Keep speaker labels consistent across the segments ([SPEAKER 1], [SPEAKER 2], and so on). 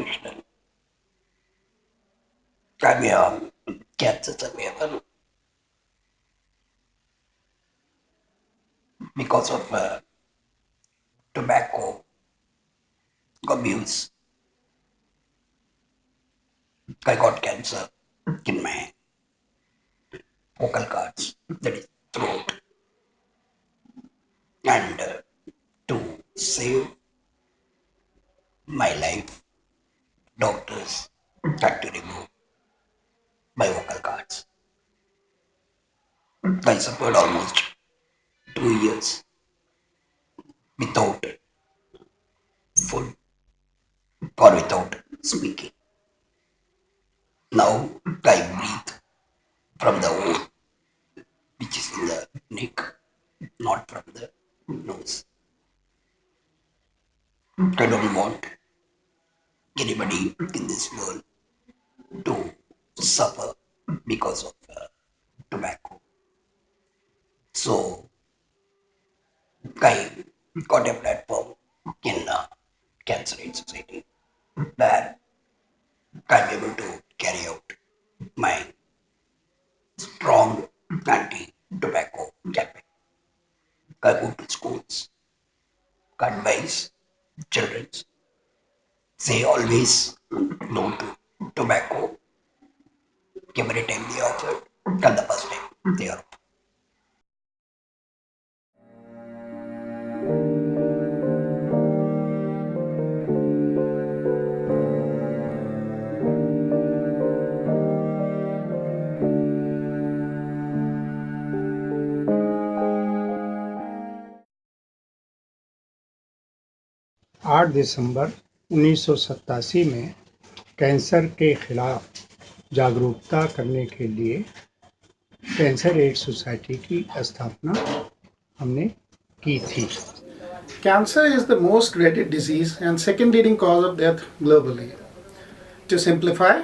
[SPEAKER 1] Krishnan. I'm a cancer survivor because of tobacco abuse. I got cancer in my vocal cords, that is throat, and to save my life, doctors had to remove my vocal cords. I suffered almost 2 years without food or without speaking. Now I breathe from the hole which is in the neck, not from the nose. I don't want anybody in this world to suffer because of tobacco. So I got a platform in Cancer Aid Society where I'm able to carry out my strong anti-tobacco campaign. I go to schools, advise children, say always no to tobacco every time they offer and the first time they are.
[SPEAKER 2] आठ दिसंबर 1987 में cancer के खिलाफ जागरूकता करने के लिए cancer add society की स्थापना हमने की थी।
[SPEAKER 3] Cancer is the most dreaded disease and second leading cause of death globally. To simplify,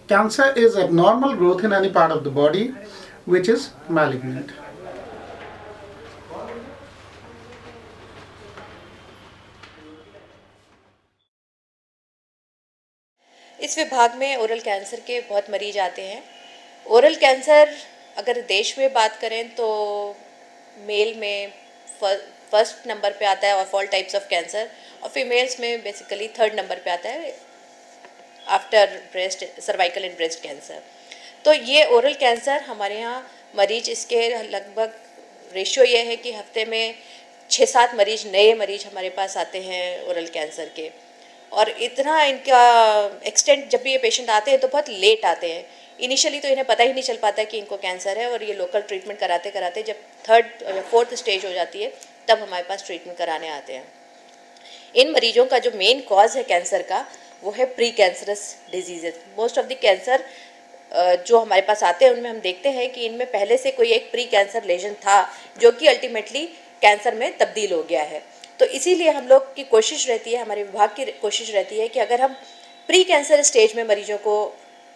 [SPEAKER 3] cancer is abnormal growth in any part of the body which is malignant.
[SPEAKER 4] इस विभाग में oral cancer के बहुत मरीज आते हैं। ओरल कैंसर अगर देश में बात करें तो मेल में फर्स्ट नंबर पे आता है of all types of cancer, और फीमेल्स में बेसिकली थर्ड नंबर पे आता है after breast, cervical and breast cancer. तो ये ओरल कैंसर हमारे यहाँ मरीज, इसके लगभग रेशियो ये है कि हफ्ते में 6-7 मरीज, नए मरीज हमारे पास आते हैं ओरल कैंसर के। और इतना इनका एक्सटेंट, जब भी ये पेशेंट आते हैं तो बहुत लेट आते हैं। इनिशियली तो इन्हें पता ही नहीं चल पाता कि इनको कैंसर है, और ये लोकल ट्रीटमेंट कराते कराते जब थर्ड या फोर्थ स्टेज हो जाती है तब हमारे पास ट्रीटमेंट कराने आते हैं। इन मरीजों का जो मेन कॉज है कैंसर का वो है pre cancerous diseases. Most of the cancer जो हमारे पास आते हैं उनमें हम देखते हैं कि इनमें पहले से कोई एक प्री कैंसर लेजन था जो कि अल्टीमेटली कैंसर में तब्दील हो गया है। तो इसीलिए हम लोग की कोशिश रहती है, हमारे विभाग की कोशिश रहती है कि अगर हम प्री कैंसर स्टेज में मरीजों को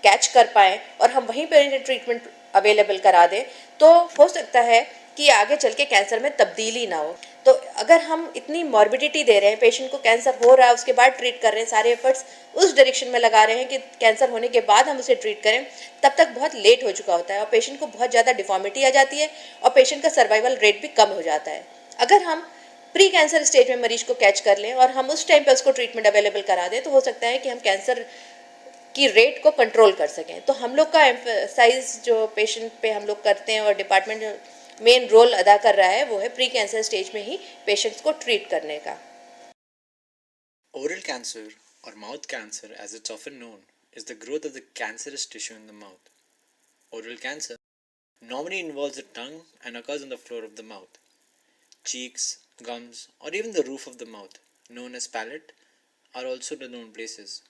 [SPEAKER 4] कैच कर पाएँ और हम वहीं पर इन्हें ट्रीटमेंट अवेलेबल करा दें तो हो सकता है कि आगे चल के कैंसर में तब्दीली ना हो। तो अगर हम इतनी मॉर्बिडिटी दे रहे हैं, पेशेंट को कैंसर हो रहा है उसके बाद ट्रीट कर रहे हैं, सारे एफर्ट्स उस डायरेक्शन में लगा रहे हैं कि कैंसर होने के बाद हम उसे ट्रीट करें, तब तक बहुत लेट हो चुका होता है और पेशेंट को बहुत ज़्यादा डिफॉर्मिटी आ जाती है और पेशेंट का सर्वाइवल रेट भी कम हो जाता है। अगर हम प्री कैंसर स्टेज में मरीज को कैच कर लें और हम उस टाइम पे उसको ट्रीटमेंट अवेलेबल करा दें तो हो सकता है कि हम कैंसर की रेट को कंट्रोल कर सकें। तो हम लोग का एम्फसाइज जो पेशेंट पे हम लोग करते हैं और डिपार्टमेंट मेन रोल अदा कर रहा है वो है प्री कैंसर स्टेज में ही पेशेंट्स को ट्रीट करने का।
[SPEAKER 5] Oral cancer, or mouth cancer as it's often known, is the growth of the cancerous tissue in the mouth. Oral cancer normally involves the tongue and occurs on the floor of the mouth. Cheeks, gums, or even the roof of the mouth, known as palate, are also the known places.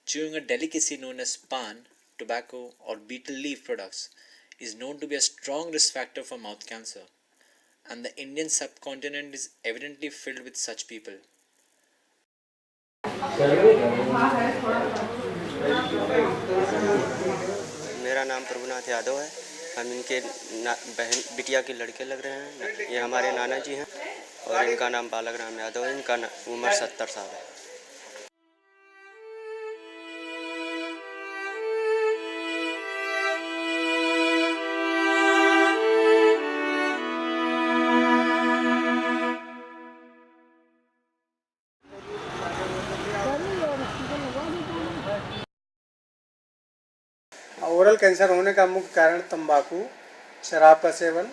[SPEAKER 5] Chewing a delicacy known as pan, tobacco, or betel leaf products is known to be a strong risk factor for mouth cancer, and the Indian subcontinent is evidently filled with such people.
[SPEAKER 6] मेरा नाम प्रभुनाथ यादव है। हम इनके बहन बिटिया के लड़के लग रहे हैं। ये हमारे नाना जी हैं और इनका नाम बालक राम यादव है। इनका उम्र 70 साल है।
[SPEAKER 7] ओरल कैंसर होने का मुख्य कारण तंबाकू, शराब का सेवन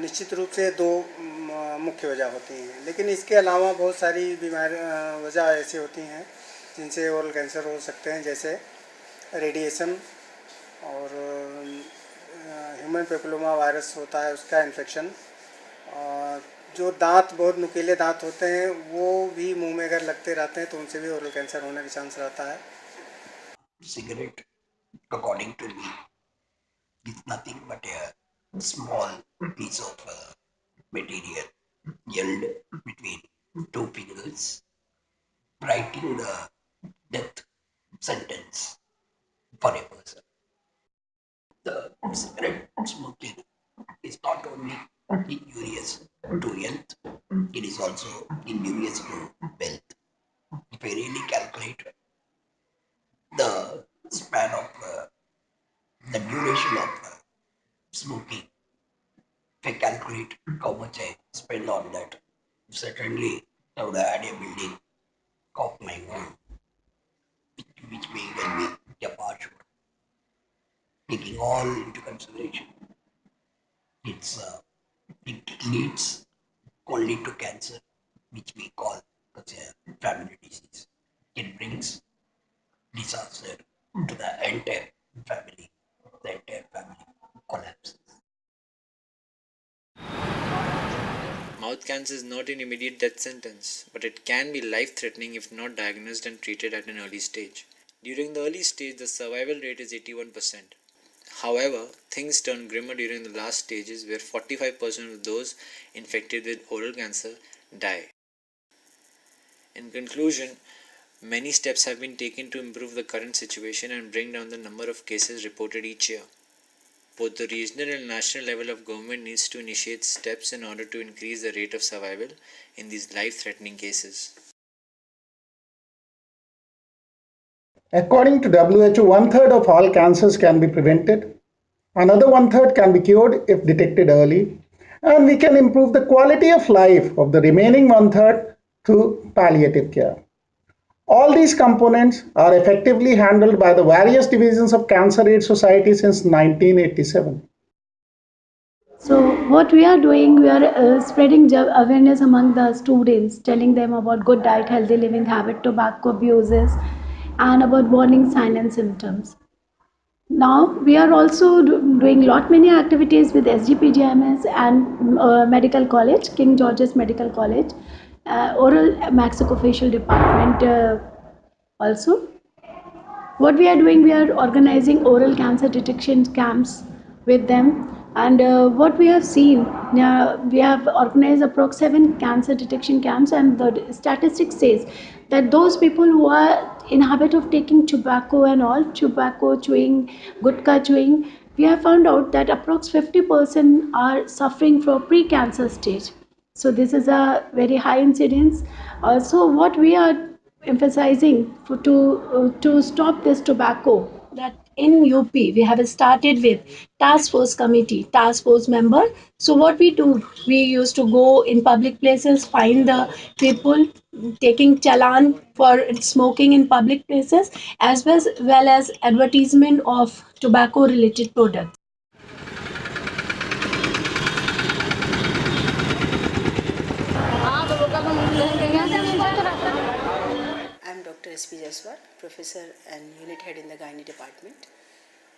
[SPEAKER 7] निश्चित रूप से दो मुख्य वजह होती हैं, लेकिन इसके अलावा बहुत सारी वजह ऐसी होती हैं जिनसे ओरल कैंसर हो सकते हैं, जैसे रेडिएशन और ह्यूमन पेपिलोमा वायरस होता है उसका इन्फेक्शन, और जो दांत बहुत नुकीले दांत होते हैं वो भी मुंह में अगर लगते रहते हैं तो उनसे भी ओरल कैंसर होने का चांस रहता है।
[SPEAKER 1] Cigarette, according to me, is nothing but a small piece of material held between two fingers, writing the death sentence for a person. The cigarette smoking is not only injurious to health, it is also injurious to wealth. If I really calculate the span of the duration of smoking, if I calculate how much I spend on that, certainly I would have had a building of my own, which may well be a partial. Taking all into consideration, it leads only to cancer, which we call as a family disease. It brings disaster to the entire family. The entire family collapses.
[SPEAKER 5] Mouth cancer is not an immediate death sentence, but it can be life threatening if not diagnosed and treated at an early stage. During the early stage, the survival rate is 81%. However, things turn grimmer during the last stages, where 45% of those infected with oral cancer die. In conclusion, many steps have been taken to improve the current situation and bring down the number of cases reported each year. Both the regional and national level of government needs to initiate steps in order to increase the rate of survival in these life-threatening cases.
[SPEAKER 3] According to WHO, one-third of all cancers can be prevented. Another one-third can be cured if detected early. And we can improve the quality of life of the remaining one-third through palliative care. All these components are effectively handled by the various divisions of Cancer Aid Society since 1987.
[SPEAKER 8] So what we are doing, we are spreading awareness among the students, telling them about good diet, healthy living habit, tobacco abuses, and about warning signs and symptoms. Now we are also doing lot many activities with SGPGMS and Medical College, King George's Medical College, Oral Maxillofacial Department also. What we are doing, we are organizing oral cancer detection camps with them, and what we have seen, we have organized approx 7 cancer detection camps, and the statistics says that those people who are in habit of taking tobacco and all, tobacco chewing, gutka chewing, we have found out that approx 50% are suffering from pre-cancer stage. So this is a very high incidence. So what we are emphasizing to stop this tobacco, that in UP we have started with task force committee, task force member. So what we do, we used to go in public places, find the people taking challan for smoking in public places, as well as advertisement of tobacco related products.
[SPEAKER 9] I'm Dr. S.P. Jaswal, professor and unit head in the gynae department.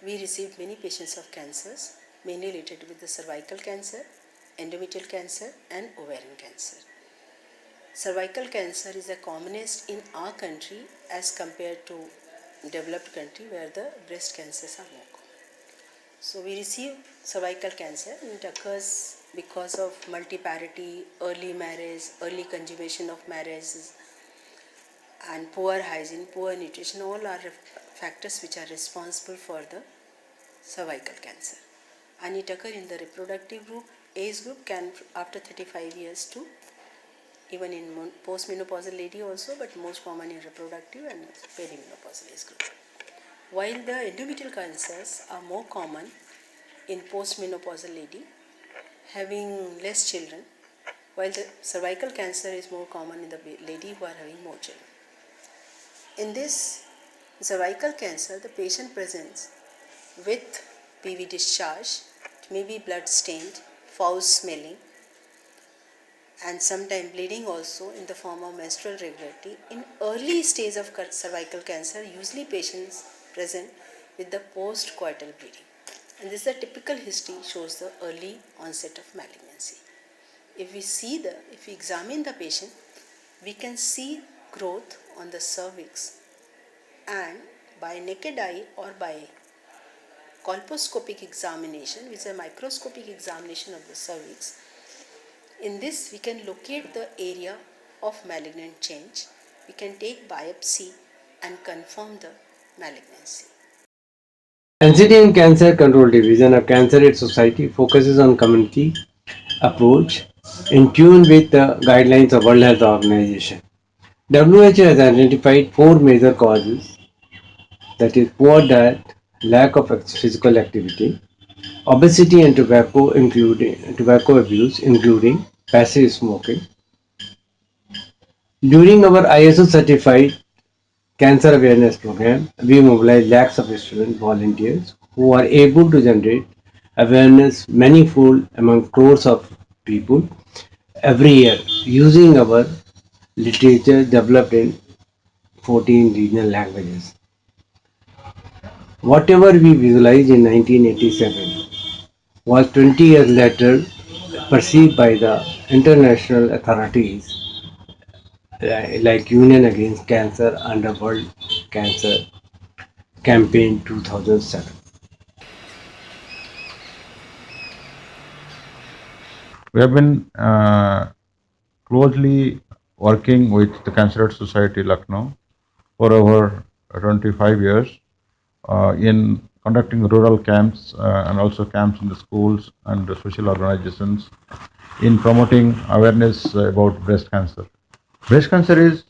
[SPEAKER 9] We received many patients of cancers, mainly related with the cervical cancer, endometrial cancer, and ovarian cancer. Cervical cancer is the commonest in our country as compared to developed country where the breast cancers are more common. So we receive cervical cancer, and it occurs because of multiparity, early marriage, early consummation of marriages, and poor hygiene, poor nutrition, all are factors which are responsible for the cervical cancer. And it occurs in the reproductive group, age group can after 35 years to even in postmenopausal lady also, but most common in reproductive and perimenopausal age group. While the endometrial cancers are more common in postmenopausal lady having less children, while the cervical cancer is more common in the lady who are having more children. In this cervical cancer, the patient presents with PV discharge. It may be blood stained, foul smelling, and sometimes bleeding also in the form of menstrual irregularity. In early stage of cervical cancer, usually patients present with the post-coital bleeding. And this is a typical history, shows the early onset of malignancy. If we examine the patient, we can see growth on the cervix, and by naked eye or by colposcopic examination, which is a microscopic examination of the cervix, in this we can locate the area of malignant change. We can take biopsy and confirm the malignancy.
[SPEAKER 10] NCD Cancer Control Division of Cancer Aid Society focuses on community approach in tune with the guidelines of World Health Organization. WHO has identified four major causes, that is poor diet, lack of physical activity, obesity and tobacco abuse including passive smoking. During our ISO certified cancer awareness program, we mobilize lakhs of student volunteers who are able to generate awareness manifold among crores of people every year using our literature developed in 14 regional languages. Whatever we visualized in 1987 was 20 years later perceived by the international authorities like Union Against Cancer under World Cancer Campaign 2007.
[SPEAKER 11] We have been closely working with the Cancer Aid Society Lucknow for over 25 years in conducting rural camps and also camps in the schools and the social organizations in promoting awareness about breast cancer. Breast cancer is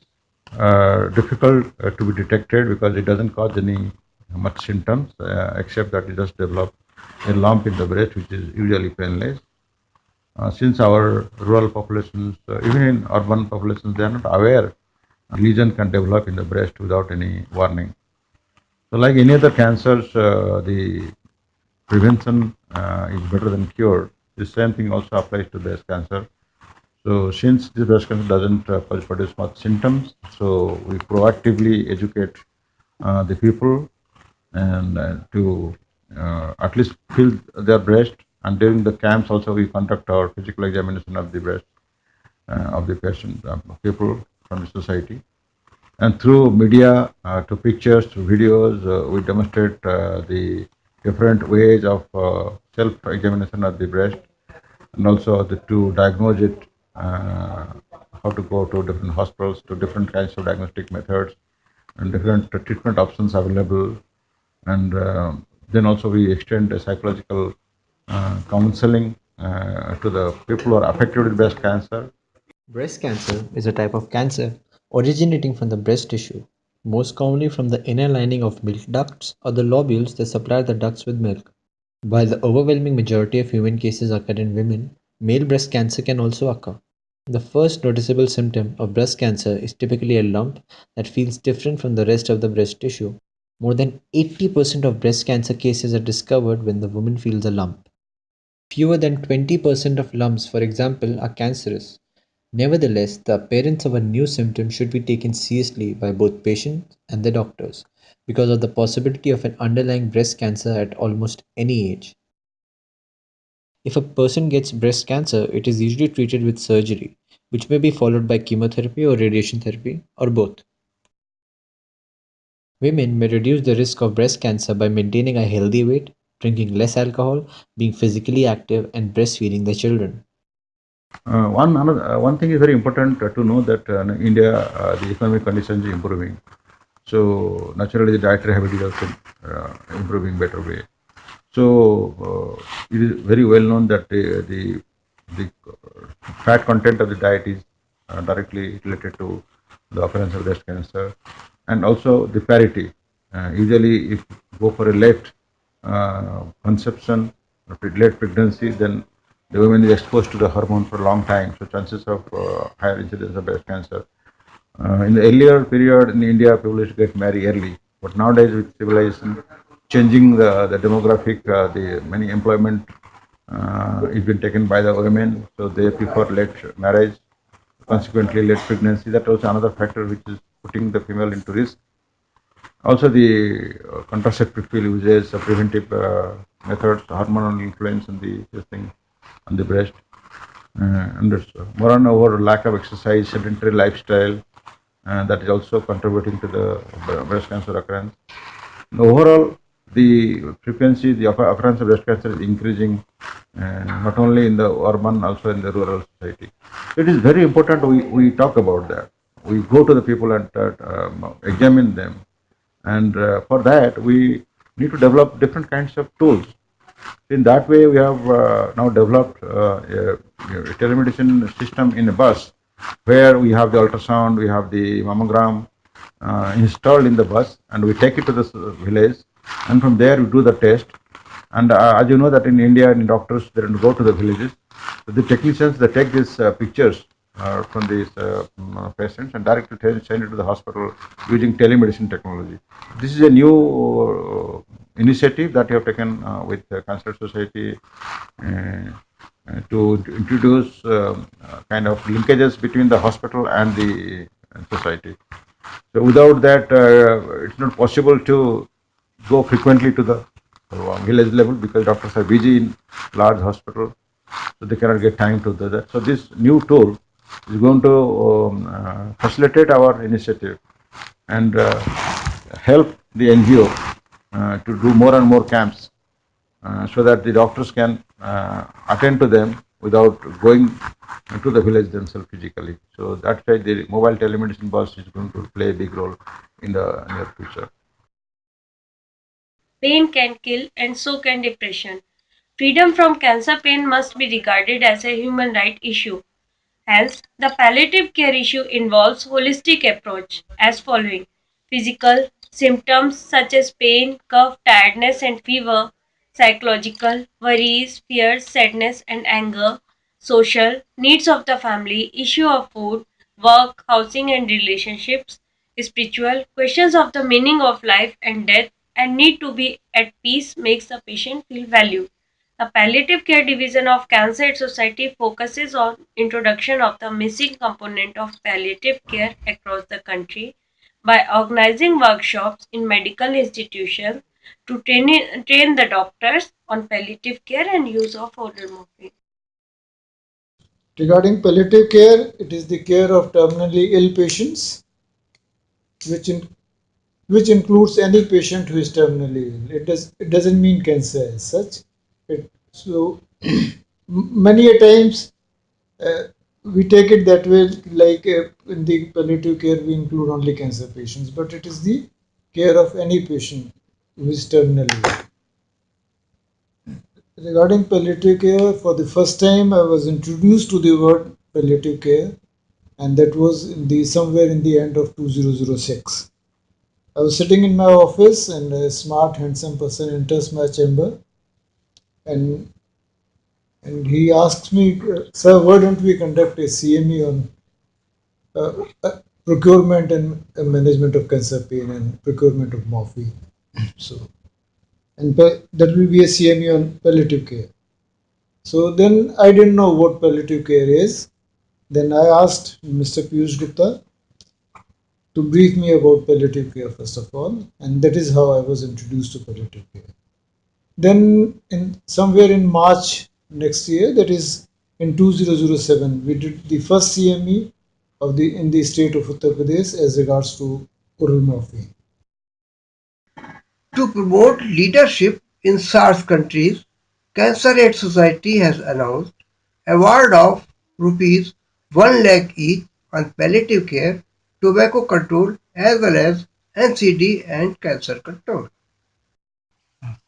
[SPEAKER 11] difficult to be detected because it doesn't cause any much symptoms except that it just develops a lump in the breast which is usually painless. Since our rural populations, even in urban populations, they are not aware lesion can develop in the breast without any warning. So like any other cancers, the prevention is better than cure. The same thing also applies to breast cancer. So since the breast cancer doesn't produce much symptoms, so we proactively educate the people and to at least feel their breast. And during the camps also we conduct our physical examination of the breast of the patient, people from the society. And through media, to pictures, to videos, we demonstrate the different ways of self-examination of the breast, and also to diagnose it, how to go to different hospitals, to different kinds of diagnostic methods, and different treatment options available. And then also we extend a psychological counseling to the people who are affected with breast cancer.
[SPEAKER 12] Breast cancer is a type of cancer originating from the breast tissue, most commonly from the inner lining of milk ducts or the lobules that supply the ducts with milk. While the overwhelming majority of human cases occur in women, male breast cancer can also occur. The first noticeable symptom of breast cancer is typically a lump that feels different from the rest of the breast tissue. More than 80% of breast cancer cases are discovered when the woman feels a lump. Fewer than 20% of lumps, for example, are cancerous. Nevertheless, the appearance of a new symptom should be taken seriously by both patients and the doctors because of the possibility of an underlying breast cancer at almost any age. If a person gets breast cancer, it is usually treated with surgery, which may be followed by chemotherapy or radiation therapy, or both. Women may reduce the risk of breast cancer by maintaining a healthy weight, drinking less alcohol, being physically active, and breastfeeding their children.
[SPEAKER 11] One thing is very important to know that in India the economic conditions is improving. So naturally the dietary habit is also improving better way. So it is very well known that the fat content of the diet is directly related to the occurrence of breast cancer, and also the parity. Usually, if you go for a late conception, late pregnancy, then the woman is exposed to the hormone for a long time, so chances of higher incidence of breast cancer. In the earlier period in India, people used to get married early, but nowadays with civilization, changing the demographic, the many employment is been taken by the women, so they prefer late marriage, consequently late pregnancy. That was another factor which is putting the female into risk. Also, the contraceptive pill uses preventive methods, hormonal influence on the this thing on the breast, and moreover, lack of exercise, sedentary lifestyle, that is also contributing to the breast cancer occurrence. Overall, the frequency, the occurrence of breast cancer is increasing, not only in the urban, also in the rural society. It is very important we talk about that. We go to the people and examine them, and for that we need to develop different kinds of tools. In that way, we have now developed a telemedicine system in a bus, where we have the ultrasound, we have the mammogram installed in the bus, and we take it to the village, and from there we do the test. And as you know that in India, in doctors, they don't go to the villages. So the technicians, they take these pictures from these patients and directly send it to the hospital using telemedicine technology. This is a new initiative that we have taken with the Cancer Society to introduce kind of linkages between the hospital and the society. So without that, it's not possible to go frequently to the village level, because doctors are busy in large hospital, so they cannot get time to do that. So this new tool is going to facilitate our initiative and help the NGO to do more and more camps, so that the doctors can attend to them without going to the village themselves physically. So that's why the mobile telemedicine bus is going to play a big role in the near future.
[SPEAKER 13] Pain can kill, and so can depression. Freedom from cancer pain must be regarded as a human right issue. Hence, the palliative care issue involves holistic approach as following: physical symptoms such as pain, cough, tiredness and fever; psychological worries, fears, sadness and anger; social needs of the family, issue of food, work, housing and relationships; spiritual questions of the meaning of life and death and need to be at peace makes the patient feel valued. The Palliative Care Division of Cancer Aid Society focuses on introduction of the missing component of palliative care across the country by organizing workshops in medical institutions to train the doctors on palliative care and use of oral morphine.
[SPEAKER 14] Regarding palliative care, it is the care of terminally ill patients, which includes any patient who is terminally ill. It doesn't mean cancer as such. So many a times we take it that way, like in the palliative care we include only cancer patients, but it is the care of any patient who is terminally ill. Regarding palliative care, for the first time I was introduced to the word palliative care, and that was somewhere in the end of 2006. I was sitting in my office, and a smart, handsome person enters my chamber, and he asks me, "Sir, why don't we conduct a CME on procurement and management of cancer pain and procurement of morphine?" So, and that will be a CME on palliative care. So then I didn't know what palliative care is. Then I asked Mr. Piyush Gupta to brief me about palliative care first of all, and that is how I was introduced to palliative care. Then somewhere in March next year, that is in 2007, we did the first CME in the state of Uttar Pradesh as regards to oral morphine.
[SPEAKER 15] To promote leadership in SARS countries, Cancer Aid Society has announced award of rupees 1 lakh each on palliative care, tobacco control as well as NCD and cancer control.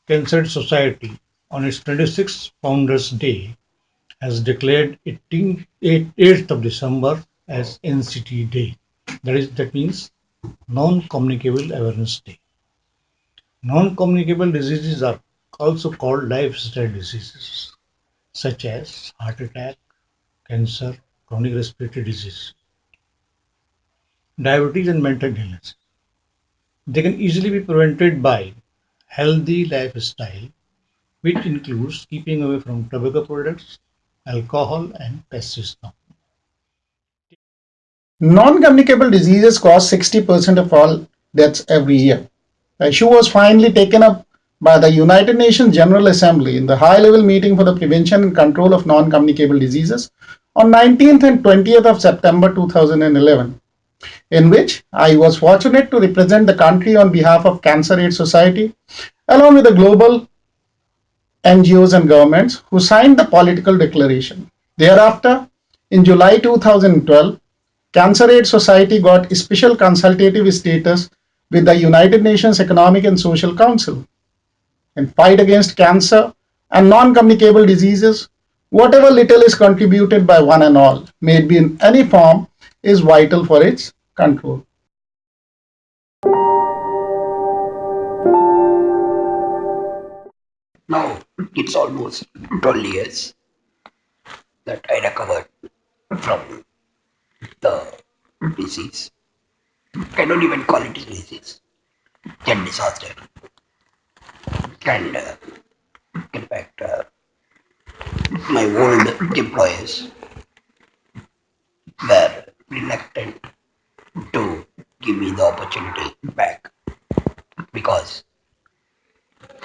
[SPEAKER 2] Cancer Aid Society on its 26th Founders Day has declared 8th of December as NCT Day. That means Non-Communicable Awareness Day. Non-communicable diseases are also called lifestyle diseases, such as heart attack, cancer, chronic respiratory disease, diabetes and mental illness. They can easily be prevented by healthy lifestyle, which includes keeping away from tobacco products, alcohol, and pesticides.
[SPEAKER 3] Non-communicable diseases cause 60% of all deaths every year. The issue was finally taken up by the United Nations General Assembly in the high-level meeting for the prevention and control of non-communicable diseases on 19th and 20th of September 2011, in which I was fortunate to represent the country on behalf of Cancer Aid Society, along with the global NGOs and governments who signed the political declaration. Thereafter, in July 2012, Cancer Aid Society got special consultative status with the United Nations Economic and Social Council. And fight against cancer and non-communicable diseases, whatever little is contributed by one and all, may it be in any form, is vital for its control.
[SPEAKER 1] Now it's almost 12 years that I recovered from the disease. I don't even call it a disease, a disaster. And in fact, my old employers were reluctant to give me the opportunity back because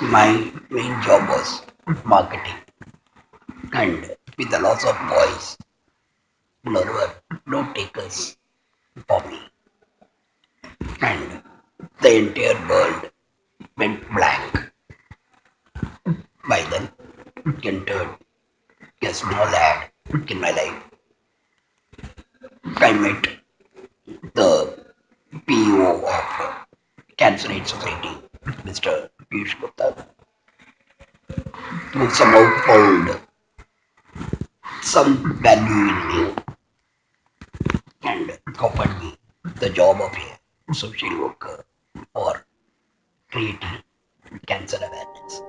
[SPEAKER 1] my main job was marketing, and with the loss of voice, there were no takers for me, and the entire world went blank. By then, entered a small ad in my life. I met the PO of Cancer Aid Society, Mr. Piyush Gupta, who somehow found some value in me and offered me the job of a social worker for creating cancer awareness.